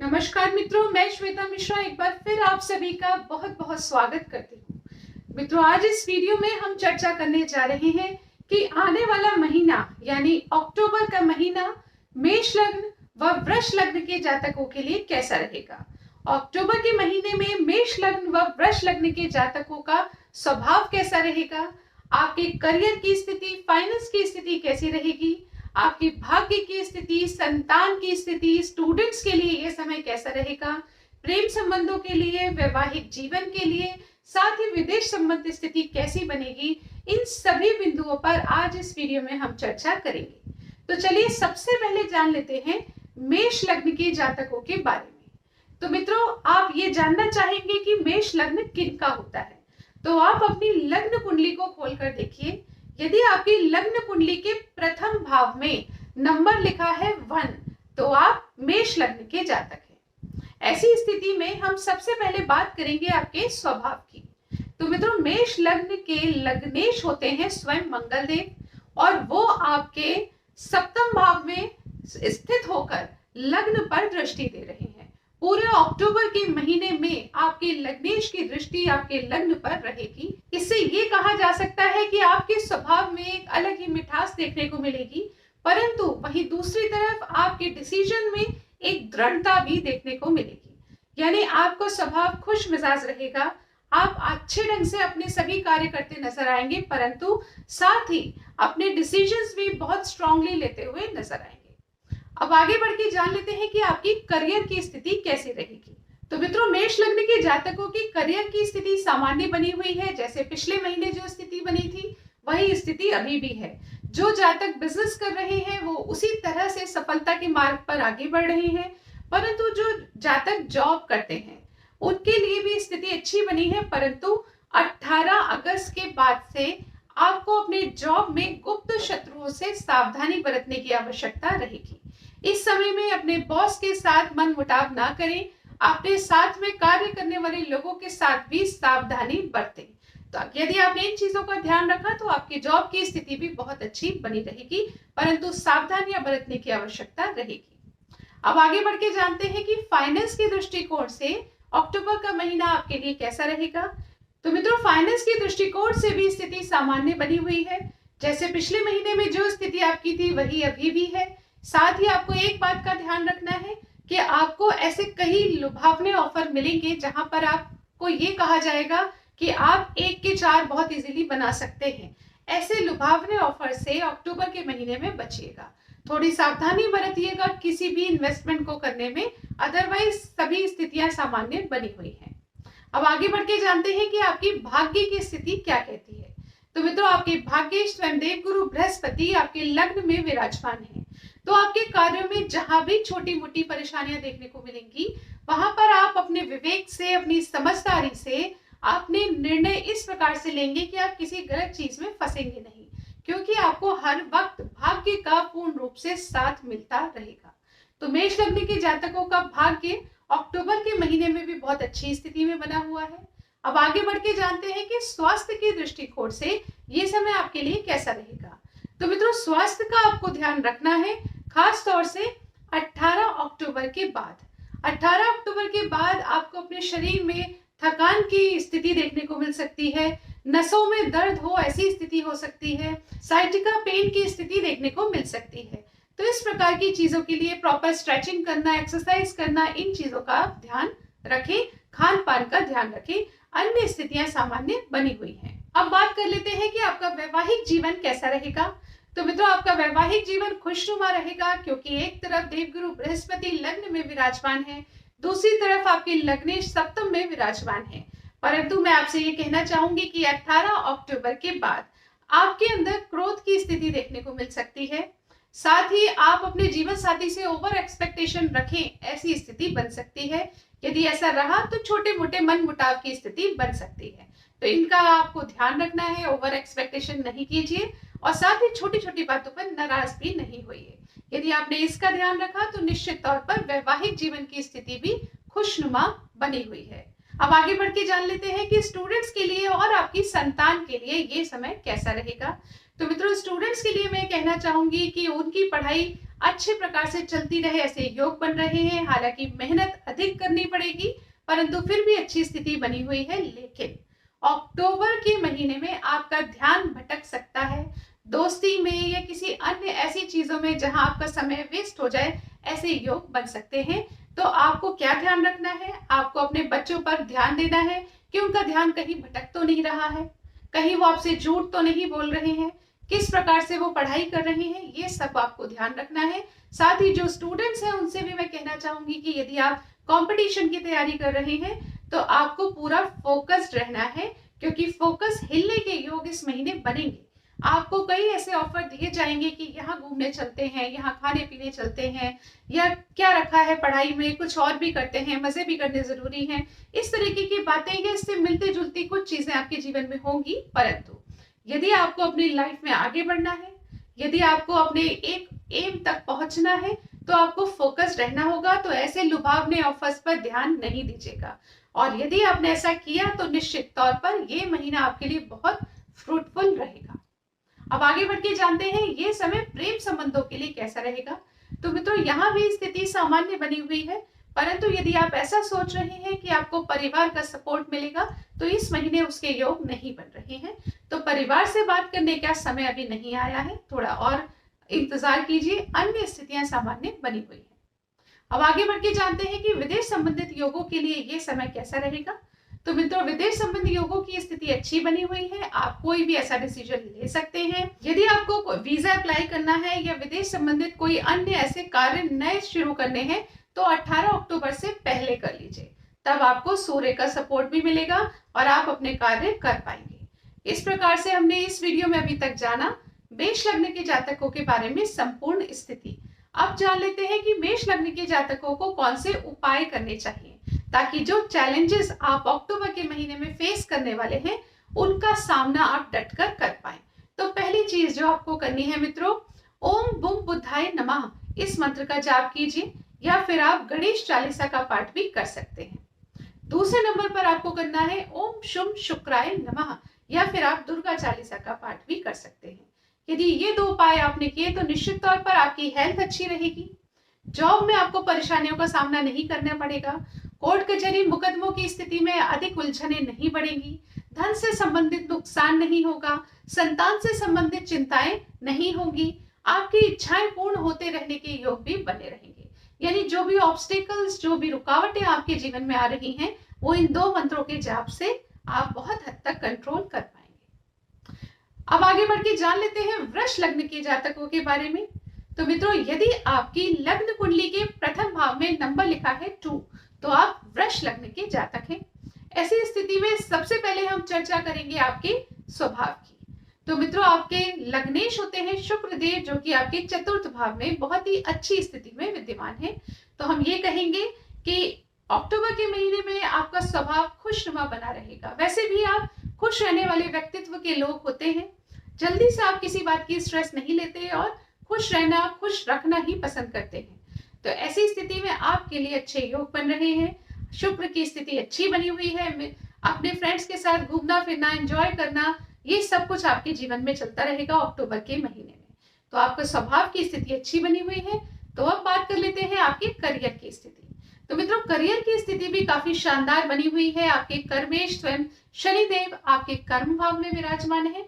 नमस्कार मित्रों, मैं श्वेता मिश्रा एक बार फिर आप सभी का बहुत बहुत स्वागत करती हूँ। मित्रों, आज इस वीडियो में हम चर्चा करने जा रहे हैं कि आने वाला महीना यानी अक्टूबर का महीना मेष लग्न व वृष लग्न के जातकों के लिए कैसा रहेगा। अक्टूबर के महीने में मेष लग्न व वृष लग्न के जातकों का स्वभाव कैसा रहेगा, आपके करियर की स्थिति, फाइनेंस की स्थिति कैसी रहेगी, आपकी भाग्य की स्थिति, संतान की स्थिति, स्टूडेंट्स के लिए यह समय कैसा रहेगा, प्रेम संबंधों के लिए, वैवाहिक जीवन के लिए, साथ ही विदेश संबंधी स्थिति कैसी बनेगी, इन सभी बिंदुओं पर आज इस वीडियो में हम चर्चा करेंगे। तो चलिए सबसे पहले जान लेते हैं मेष लग्न के जातकों के बारे में। तो मित्रों, आप ये जानना चाहेंगे कि मेष लग्न किनका होता है, तो आप अपनी लग्न कुंडली को खोलकर देखिए। यदि आपकी लग्न कुंडली के प्रथम भाव में नंबर लिखा है 1, तो आप मेष लग्न के जातक हैं। ऐसी स्थिति में हम सबसे पहले बात करेंगे आपके स्वभाव की। तो मित्रों, मेष लग्न के लग्नेश होते हैं स्वयं मंगल देव, और वो आपके सप्तम भाव में स्थित होकर लग्न पर दृष्टि दे रहे हैं। पूरे अक्टूबर के महीने में आपके लग्नेश की दृष्टि आपके लग्न पर रहेगी। इससे ये कहा जा सकता है कि आपके स्वभाव में एक अलग ही मिठास देखने को मिलेगी, परंतु वहीं दूसरी तरफ आपके डिसीजन में एक दृढ़ता भी देखने को मिलेगी। यानी आपका स्वभाव खुश मिजाज रहेगा, आप अच्छे ढंग से अपने सभी कार्य करते नजर आएंगे, परंतु साथ ही अपने डिसीजंस भी बहुत स्ट्रांगली लेते हुए नजर आएंगे। अब आगे बढ़ के जान लेते हैं कि आपकी करियर की स्थिति कैसी रहेगी। तो मित्रों, मेष लग्न के जातकों की करियर की स्थिति सामान्य बनी हुई है। जैसे पिछले महीने जो स्थिति बनी थी वही स्थिति अभी भी है। जो जातक बिजनेस कर रहे हैं वो उसी तरह से सफलता के मार्ग पर आगे बढ़ रहे हैं, परंतु जो जातक जॉब करते हैं उनके लिए भी स्थिति अच्छी बनी है, परंतु 18 अगस्त के बाद से आपको अपने जॉब में गुप्त शत्रुओं से सावधानी बरतने की आवश्यकता रहेगी। इस समय में अपने बॉस के साथ मनमुटाव ना करें, अपने साथ में कार्य करने वाले लोगों के साथ भी सावधानी बरतें। तो यदि आपने इन चीजों का ध्यान रखा तो आपकी जॉब की स्थिति भी बहुत अच्छी बनी रहेगी, परंतु सावधानियां बरतने की आवश्यकता रहेगी। अब आगे बढ़ के जानते हैं कि फाइनेंस के दृष्टिकोण से अक्टूबर का महीना आपके लिए कैसा रहेगा। तो मित्रों, फाइनेंस के दृष्टिकोण से भी स्थिति सामान्य बनी हुई है। जैसे पिछले महीने में जो स्थिति आपकी थी वही अभी भी है। साथ ही आपको एक बात का ध्यान रखना है कि आपको ऐसे कई लुभावने ऑफर मिलेंगे जहां पर आपको ये कहा जाएगा कि आप 1 के 4 बहुत इजीली बना सकते हैं। ऐसे लुभावने ऑफर से अक्टूबर के महीने में बचिएगा। थोड़ी सावधानी बरतिएगा किसी भी इन्वेस्टमेंट को करने में, अदरवाइज सभी स्थितियां सामान्य बनी हुई हैं। अब आगे बढ़ के जानते हैं कि आपकी भाग्य की स्थिति क्या कहती है। तो मित्रों, आपके भाग्य स्वयं देव गुरु बृहस्पति आपके लग्न में विराजमान है। तो आपके कार्यों में जहां भी छोटी मोटी परेशानियां देखने को मिलेंगी, वहां पर आप अपने विवेक से, अपनी समझदारी से आपने निर्णय इस प्रकार से लेंगे कि आप किसी गलत चीज में फंसेंगे नहीं, क्योंकि आपको हर वक्त भाग्य का पूर्ण रूप से साथ मिलता रहेगा। तो मेष लग्न के जातकों का भाग्य अक्टूबर के महीने में भी बहुत अच्छी स्थिति में बना हुआ है। अब आगे बढ़ के जानते हैं कि स्वास्थ्य के दृष्टिकोण से ये समय आपके लिए कैसा रहेगा। तो मित्रों, स्वास्थ्य का आपको ध्यान रखना है, खास तौर से 18 अक्टूबर के बाद। 18 अक्टूबर के बाद आपको अपने शरीर में थकान की स्थिति देखने को मिल सकती है, नसों में दर्द हो ऐसी स्थिति हो सकती है, साइटिका पेन की स्थिति देखने को मिल सकती है। तो इस प्रकार की चीजों के लिए प्रॉपर स्ट्रेचिंग करना, एक्सरसाइज करना, इन चीजों का ध्यान रखें, खान पान का ध्यान रखें। अन्य स्थितियां सामान्य बनी हुई हैं। अब बात कर लेते हैं कि आपका वैवाहिक जीवन कैसा रहेगा। तो मित्रों, आपका वैवाहिक जीवन खुशनुमा रहेगा, क्योंकि एक तरफ देवगुरु बृहस्पति लग्न में विराजमान है, दूसरी तरफ आपके लग्नेश सप्तम में विराजमान है। परंतु मैं आपसे ये कहना चाहूंगी कि 18 अक्टूबर के बाद आपके अंदर क्रोध की स्थिति देखने को मिल सकती है। साथ ही आप अपने जीवन साथी से ओवर एक्सपेक्टेशन रखें, ऐसी स्थिति बन सकती है। यदि ऐसा रहा तो छोटे मोटे मन मुटाव की स्थिति बन सकती है। तो इनका आपको ध्यान रखना है, ओवर एक्सपेक्टेशन नहीं कीजिए, और साथ ही छोटी छोटी बातों पर नाराज भी नहीं होइए। यदि आपने इसका ध्यान रखा तो निश्चित तौर पर वैवाहिक जीवन की स्थिति भी खुशनुमा बनी हुई है। अब आगे बढ़ के जान लेते हैं कि स्टूडेंट्स के लिए और आपकी संतान के लिए ये समय कैसा रहेगा। तो मित्रों, स्टूडेंट्स के लिए मैं कहना चाहूंगी कि उनकी पढ़ाई अच्छे प्रकार से चलती रहे ऐसे योग बन रहे हैं। हालांकि मेहनत अधिक करनी पड़ेगी, परंतु फिर भी अच्छी स्थिति बनी हुई है। लेकिन अक्टूबर के महीने में आपका ध्यान भटक सकता है, दोस्ती में या किसी अन्य ऐसी चीजों में जहां आपका समय वेस्ट हो जाए, ऐसे योग बन सकते हैं। तो आपको क्या ध्यान रखना है? आपको अपने बच्चों पर ध्यान देना है कि उनका ध्यान कहीं भटक तो नहीं रहा है, कहीं वो आपसे झूठ तो नहीं बोल रहे हैं, किस प्रकार से वो पढ़ाई कर रहे हैं, ये सब आपको ध्यान रखना है। साथ ही जो स्टूडेंट्स हैं उनसे भी मैं कहना चाहूंगी कि यदि आप कंपटीशन की तैयारी कर रहे हैं तो आपको पूरा फोकस्ड रहना है, क्योंकि फोकस हिलने के योग इस महीने बनेंगे। आपको कई ऐसे ऑफर दिए जाएंगे कि यहाँ घूमने चलते हैं, यहाँ खाने पीने चलते हैं, या क्या रखा है पढ़ाई में कुछ और भी करते हैं, मजे भी करने जरूरी हैं। इस तरीके की बातें या इससे मिलती जुलती कुछ चीजें आपके जीवन में होंगी। परंतु यदि आपको अपनी लाइफ में आगे बढ़ना है, यदि आपको अपने एक एम तक पहुंचना है, तो आपको फोकस रहना होगा। तो ऐसे लुभावने ऑफर्स पर ध्यान नहीं दीजिएगा। और यदि आपने ऐसा किया तो निश्चित तौर पर यह महीना आपके लिए बहुत फ्रूटफुल रहेगा। अब आगे बढ़ के जानते हैं ये समय प्रेम संबंधों के लिए कैसा रहेगा। तो मित्रों, यहाँ भी स्थिति सामान्य बनी हुई है, परंतु यदि आप ऐसा सोच रहे हैं कि आपको परिवार का सपोर्ट मिलेगा, तो इस महीने उसके योग नहीं बन रहे हैं। तो परिवार से बात करने का समय अभी नहीं आया है, थोड़ा और इंतजार कीजिए। अन्य स्थितियां सामान्य बनी हुई है। अब आगे बढ़ के जानते हैं कि विदेश संबंधित योगों के लिए ये समय कैसा रहेगा। तो मित्रों, विदेश संबंधी योगों की स्थिति अच्छी बनी हुई है। आप कोई भी ऐसा डिसीजन ले सकते हैं। यदि आपको वीजा अप्लाई करना है या विदेश संबंधित कोई अन्य ऐसे कार्य नए शुरू करने हैं, तो 18 अक्टूबर से पहले कर लीजिए। तब आपको सूर्य का सपोर्ट भी मिलेगा और आप अपने कार्य कर पाएंगे। इस प्रकार से हमने इस वीडियो में अभी तक जाना मेष लग्न के जातकों के बारे में संपूर्ण स्थिति। अब जान लेते हैं कि मेष लग्न के जातकों को कौन से उपाय करने चाहिए, ताकि जो चैलेंजेस आप अक्टूबर के महीने में फेस करने वाले हैं, उनका सामना आप डटकर कर पाए। तो पहली चीज जो आपको करनी है मित्रों, ओम बुम बुद्धाय नमः इस मंत्र का जाप कीजिए, या फिर आप गणेश चालीसा का पाठ भी कर सकते हैं। दूसरे नंबर पर आपको करना है ओम शुम शुक्राय नमः, या फिर आप दुर्गा चालीसा का पाठ भी कर सकते हैं। यदि ये दो उपाय आपने किए तो निश्चित तौर पर आपकी हेल्थ अच्छी रहेगी, जॉब में आपको परेशानियों का सामना नहीं करना पड़ेगा, कोर्ट कचहरी मुकदमों की स्थिति में अधिक उलझने नहीं बढ़ेंगी, धन से संबंधित नुकसान नहीं होगा, संतान से संबंधित चिंताएं नहीं होंगी, आपकी इच्छाएं पूर्ण होते रहने के योग भी बने रहेंगे। यानी जो भी ऑब्स्टेकल्स, जो भी रुकावटें आपके जीवन में आ रही हैं, वो इन दो मंत्रों के जाप से आप बहुत हद तक कंट्रोल कर पाएंगे। अब आगे बढ़ के जान लेते हैं वृष लग्न के जातकों के बारे में। तो मित्रों, यदि आपकी लग्न कुंडली के प्रथम भाव में नंबर लिखा है 2, तो आप वृष लग्न के जातक हैं। ऐसी स्थिति में सबसे पहले हम चर्चा करेंगे आपके स्वभाव की। तो मित्रों, आपके लग्नेश होते हैं शुक्र देव, जो कि आपके चतुर्थ भाव में बहुत ही अच्छी स्थिति में विद्यमान है। तो हम ये कहेंगे कि अक्टूबर के महीने में आपका स्वभाव खुशनुमा बना रहेगा। वैसे भी आप खुश रहने वाले व्यक्तित्व के लोग होते हैं। जल्दी से आप किसी बात की स्ट्रेस नहीं लेते और खुश रहना, खुश रखना ही पसंद करते हैं। तो ऐसी स्थिति में आपके लिए अच्छे योग बन रहे हैं। शुक्र की स्थिति अच्छी बनी हुई है। अपने फ्रेंड्स के साथ घूमना फिरना, एंजॉय करना, ये सब कुछ आपके जीवन में चलता रहेगा अक्टूबर के महीने में। तो आपका स्वभाव की स्थिति अच्छी बनी हुई है। तो अब बात कर लेते हैं आपके करियर की स्थिति। तो मित्रों, करियर की स्थिति भी काफी शानदार बनी हुई है। आपके कर्मेश स्वयं शनिदेव आपके कर्म भाव में विराजमान है।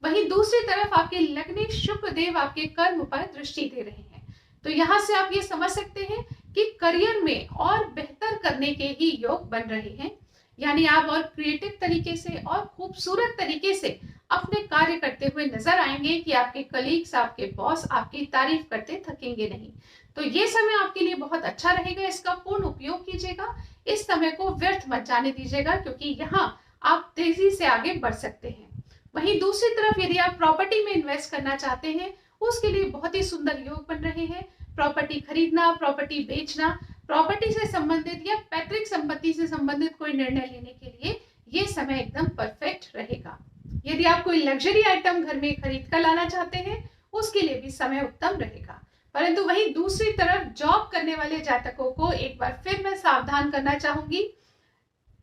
वहीं दूसरी तरफ आपके लग्नेश शुक्र देव आपके कर्म पर दृष्टि दे रहे हैं। तो यहाँ से आप ये समझ सकते हैं कि करियर में और बेहतर करने के ही योग बन रहे हैं। यानी आप और क्रिएटिव तरीके से और खूबसूरत तरीके से अपने कार्य करते हुए नजर आएंगे कि आपके कलीग्स, आपके बॉस आपकी तारीफ करते थकेंगे नहीं। तो ये समय आपके लिए बहुत अच्छा रहेगा। इसका पूर्ण उपयोग कीजिएगा। इस समय को व्यर्थ मत जाने दीजिएगा, क्योंकि यहाँ आप तेजी से आगे बढ़ सकते हैं। वहीं दूसरी तरफ यदि आप प्रॉपर्टी में इन्वेस्ट करना चाहते हैं, उसके लिए बहुत ही सुंदर योग बन रहे हैं। प्रॉपर्टी खरीदना, प्रॉपर्टी बेचना, प्रॉपर्टी से संबंधित या पैतृक संपत्ति से संबंधित कोई निर्णय लेने के लिए ये समय एकदम परफेक्ट रहेगा। यदि आप कोई लग्जरी आइटम घर में खरीद कर लाना चाहते हैं, उसके लिए भी समय उत्तम रहेगा। परंतु वहीं दूसरी तरफ जॉब करने वाले जातकों को एक बार फिर मैं सावधान करना चाहूंगी।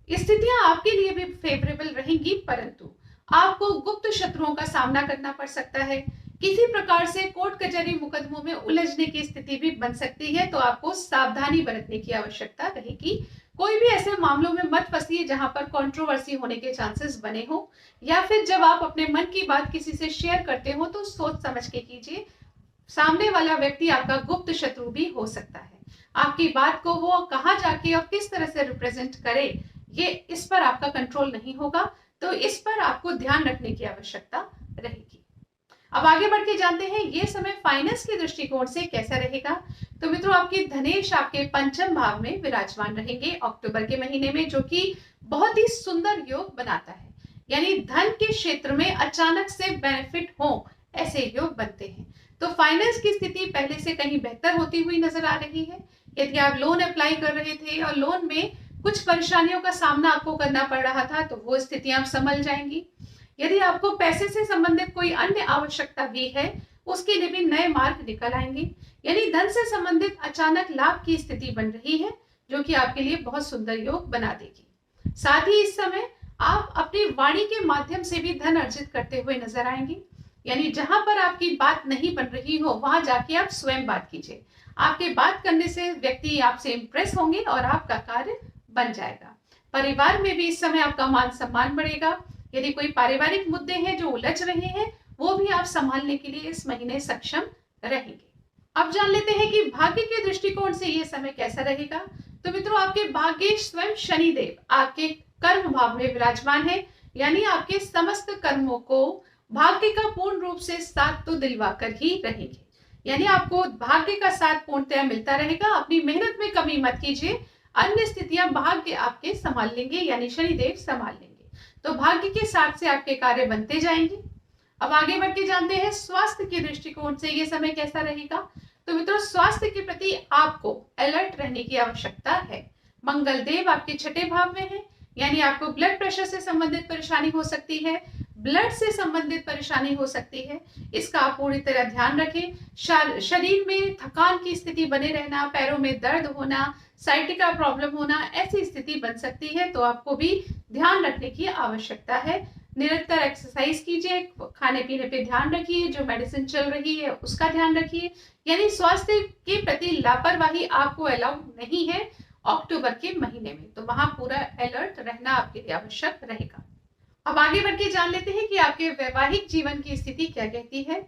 स्थितियां आपके लिए भी फेवरेबल रहेंगी, परंतु आपको गुप्त शत्रुओं का सामना करना पड़ सकता है। किसी प्रकार से कोर्ट कचहरी मुकदमों में उलझने की स्थिति भी बन सकती है, तो आपको सावधानी बरतने की आवश्यकता रहेगी। कोई भी ऐसे मामलों में मत फंसिए जहां पर कंट्रोवर्सी होने के चांसेस बने हो, या फिर जब आप अपने मन की बात किसी से शेयर करते हो तो सोच समझ के कीजिए। सामने वाला व्यक्ति आपका गुप्त शत्रु भी हो सकता है। आपकी बात को वो कहाँ जाके और किस तरह से रिप्रेजेंट करे, ये इस पर आपका कंट्रोल नहीं होगा, तो इस पर आपको ध्यान रखने की आवश्यकता रहेगी। अब आगे बढ़ के जानते हैं ये समय फाइनेंस के दृष्टिकोण से कैसा रहेगा। तो मित्रों, आपके धनेश आपके पंचम भाव में विराजमान रहेंगे अक्टूबर के महीने में, जो कि बहुत ही सुंदर योग बनाता है। यानी धन के क्षेत्र में अचानक से बेनिफिट हो, ऐसे योग बनते हैं। तो फाइनेंस की स्थिति पहले से कहीं बेहतर होती हुई नजर आ रही है। यदि आप लोन अप्लाई कर रहे थे और लोन में कुछ परेशानियों का सामना आपको करना पड़ रहा था, तो वो स्थितियां संभल जाएंगी। यदि आपको पैसे से संबंधित कोई अन्य आवश्यकता भी है, उसके लिए भी नए मार्ग निकल आएंगे। यानी धन से संबंधित अचानक लाभ की स्थिति बन रही है, जो कि आपके लिए बहुत सुंदर योग बना देगी। साथ ही इस समय आप अपनी वाणी के माध्यम से भी धन अर्जित करते हुए नजर आएंगे। यानी जहां पर आपकी बात नहीं बन रही हो, वहां जाके आप स्वयं बात कीजिए। आपके बात करने से व्यक्ति आपसे इंप्रेस होंगे और आपका कार्य बन जाएगा। परिवार में भी इस समय आपका मान सम्मान बढ़ेगा। यदि कोई पारिवारिक मुद्दे हैं जो उलझ रहे हैं, वो भी आप संभालने के लिए इस महीने सक्षम रहेंगे। अब जान लेते हैं कि भाग्य के दृष्टिकोण से ये समय कैसा रहेगा। तो मित्रों, आपके भाग्येश स्वयं शनिदेव आपके कर्म भाव में विराजमान है। यानी आपके समस्त कर्मों को भाग्य का पूर्ण रूप से साथ तो दिलवा कर ही रहेंगे। यानी आपको भाग्य का साथ पूर्णतया मिलता रहेगा। अपनी मेहनत में कमी मत कीजिए, अन्य स्थितियां भाग्य आपके संभाल लेंगे, यानी शनिदेव संभाल लेंगे। तो भाग्य के साथ से आपके कार्य बनते जाएंगे। अब आगे बढ़ के जानते हैं स्वास्थ्य के दृष्टिकोण से ये समय कैसा रहेगा। तो मित्रों, स्वास्थ्य के प्रति आपको अलर्ट रहने की आवश्यकता है। मंगल देव आपके छठे भाव में है, यानी आपको ब्लड प्रेशर से संबंधित परेशानी हो सकती है, ब्लड से संबंधित परेशानी हो सकती है। इसका आप पूरी तरह ध्यान रखें। शरीर में थकान की स्थिति बने रहना, पैरों में दर्द होना, साइटिका प्रॉब्लम होना, ऐसी स्थिति बन सकती है, तो आपको भी ध्यान रखने की आवश्यकता है। निरंतर एक्सरसाइज कीजिए, खाने पीने पे ध्यान रखिए, जो मेडिसिन चल रही है उसका ध्यान रखिए। यानी स्वास्थ्य के प्रति लापरवाही आपको अलाउड नहीं है अक्टूबर के महीने में, तो वहां पूरा अलर्ट रहना आपके लिए आवश्यक रहेगा। अब आगे बढ़ के जान लेते हैं कि आपके वैवाहिक जीवन की स्थिति क्या कहती है।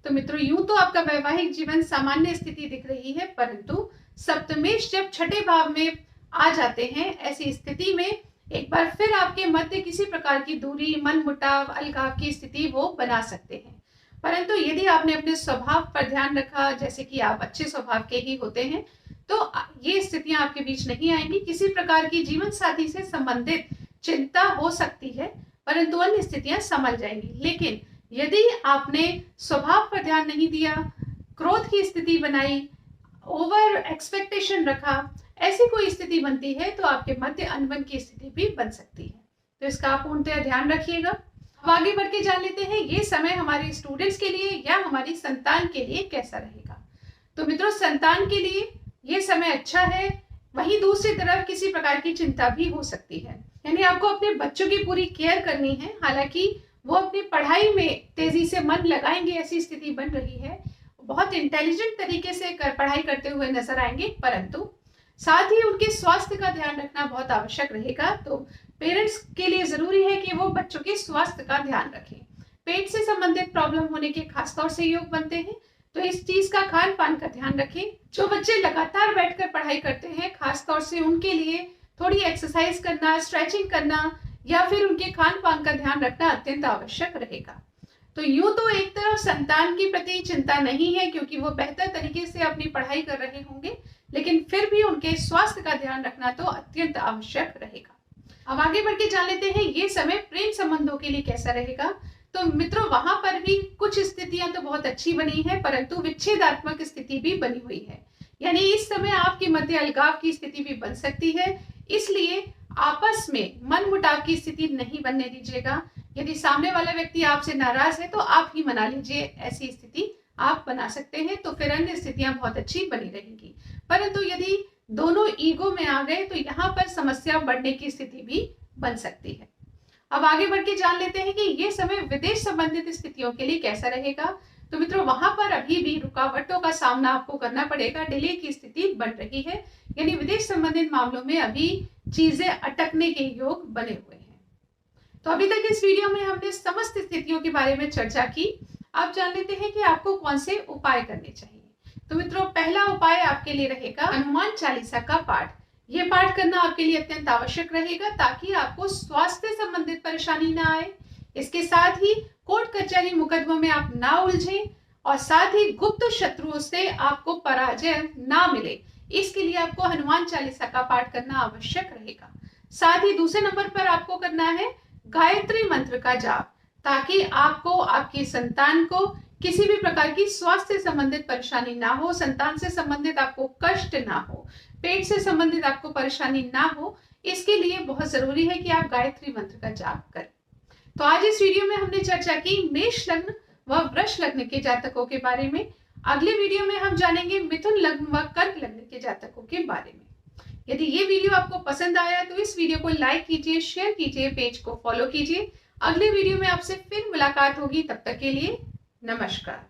तो मित्रों, यूं तो आपका वैवाहिक जीवन सामान्य स्थिति दिख रही है, परंतु सप्तमेश जब छठे भाव में आ जाते हैं, ऐसी स्थिति में एक बार फिर आपके मध्य किसी प्रकार की दूरी, मनमुटाव, अलगाव की स्थिति वो बना सकते हैं। परंतु यदि आपने अपने स्वभाव पर ध्यान रखा, जैसे कि आप अच्छे स्वभाव के ही होते हैं, तो ये स्थितियां आपके बीच नहीं आएंगी। किसी प्रकार की जीवन साथी से संबंधित चिंता हो सकती है, परंतु अन्य स्थितियां संभल जाएंगी। लेकिन यदि आपने स्वभाव पर ध्यान नहीं दिया, क्रोध की स्थिति बनाई, ओवर एक्सपेक्टेशन रखा, ऐसी कोई स्थिति बनती है, तो आपके मध्य अनबन की स्थिति भी बन सकती है। तो इसका आप पूर्णतः ध्यान रखिएगा। अब आगे बढ़ के जान लेते हैं ये समय हमारे स्टूडेंट्स के लिए या हमारी संतान के लिए कैसा रहेगा। तो मित्रों, संतान के लिए ये समय अच्छा है, वहीं दूसरी तरफ किसी प्रकार की चिंता भी हो सकती है। यानी आपको अपने बच्चों की पूरी केयर करनी है। हालांकि वो अपनी पढ़ाई में तेजी से मन लगाएंगे, ऐसी स्थिति बन रही है, बहुत इंटेलिजेंट तरीके से पढ़ाई करते हुए नजर आएंगे, परंतु साथ ही उनके स्वास्थ्य का ध्यान रखना बहुत आवश्यक रहेगा। तो पेरेंट्स के लिए जरूरी है कि वो बच्चों के स्वास्थ्य का ध्यान रखें। पेट से संबंधित प्रॉब्लम होने के खासतौर से योग बनते हैं, तो इस चीज का खान पान का ध्यान रखें। जो बच्चे लगातार बैठकर पढ़ाई करते हैं, खासतौर से उनके लिए थोड़ी एक्सरसाइज करना, स्ट्रेचिंग करना या फिर उनके खान पान का ध्यान रखना अत्यंत आवश्यक रहेगा। तो यूं तो एक तरफ संतान के प्रति चिंता नहीं है, क्योंकि वो बेहतर तरीके से अपनी पढ़ाई कर रहे होंगे, लेकिन फिर भी उनके स्वास्थ्य का ध्यान रखना तो अत्यंत आवश्यक रहेगा। अब आगे बढ़ के जान लेते हैं ये समय प्रेम संबंधों के लिए कैसा रहेगा। तो मित्रों, वहां पर भी कुछ स्थितियां तो बहुत अच्छी बनी है, परंतु विच्छेदात्मक स्थिति भी बनी हुई है। यानी इस समय आपके मध्य अलगाव की स्थिति भी बन सकती है, इसलिए आपस में मनमुटाव की स्थिति नहीं बनने दीजिएगा। यदि सामने वाला व्यक्ति आपसे नाराज है, तो आप ही मना लीजिए, ऐसी स्थिति आप बना सकते हैं, तो फिर अन्य स्थितियां बहुत अच्छी बनी रहेंगी। परंतु यदि दोनों ईगो में आ गए, तो यहाँ पर समस्या बढ़ने की स्थिति भी बन सकती है। अब आगे बढ़ के जान लेते हैं कि ये समय विदेश संबंधित स्थितियों के लिए कैसा रहेगा। तो मित्रों वहां पर अभी भी रुकावटों का सामना आपको करना पड़ेगा, डिले की स्थिति बन रही है, यानी विदेश संबंधित मामलों में अभी चीजें अटकने के योग बने हुए हैं। तो अभी तक इस वीडियो में हमने समस्त स्थितियों के बारे में चर्चा की। आप जान लेते हैं कि आपको कौन से उपाय करने चाहिए। तो मित्रों पहला उपाय आपके लिए रहेगा हनुमान चालीसा का पाठ। ये पाठ करना आपके लिए अत्यंत आवश्यक रहेगा ताकि आपको स्वास्थ्य संबंधित परेशानी ना आए। इसके साथ ही कोर्ट कचहरी मुकदमों में आप ना उलझें और साथ ही गुप्त शत्रुओं से आपको पराजय ना मिले, इसके लिए आपको हनुमान चालीसा का पाठ करना आवश्यक रहेगा। साथ ही दूसरे नंबर पर आपको करना है गायत्री मंत्र का जाप, ताकि आपको आपकी संतान को किसी भी प्रकार की स्वास्थ्य संबंधित परेशानी ना हो, संतान से संबंधित आपको कष्ट ना हो, पेट से संबंधित आपको परेशानी ना हो। इसके लिए बहुत जरूरी है कि आप गायत्री मंत्र का जाप करें। तो आज इस वीडियो में हमने चर्चा की मेष लग्न व वृष लग्न के जातकों के बारे में। अगले वीडियो में हम जानेंगे मिथुन लग्न व कर्क लग्न के जातकों के बारे में। यदि ये वीडियो आपको पसंद आया तो इस वीडियो को लाइक कीजिए, शेयर कीजिए, पेज को फॉलो कीजिए। अगले वीडियो में आपसे फिर मुलाकात होगी, तब तक के लिए नमस्कार।